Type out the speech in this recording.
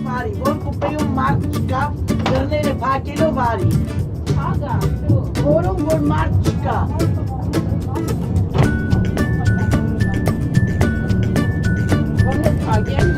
mari. Buon cumpleaños Marchica. Giornere pakelo vari. Aga, şu. Buon buon Marchica. Bunu takip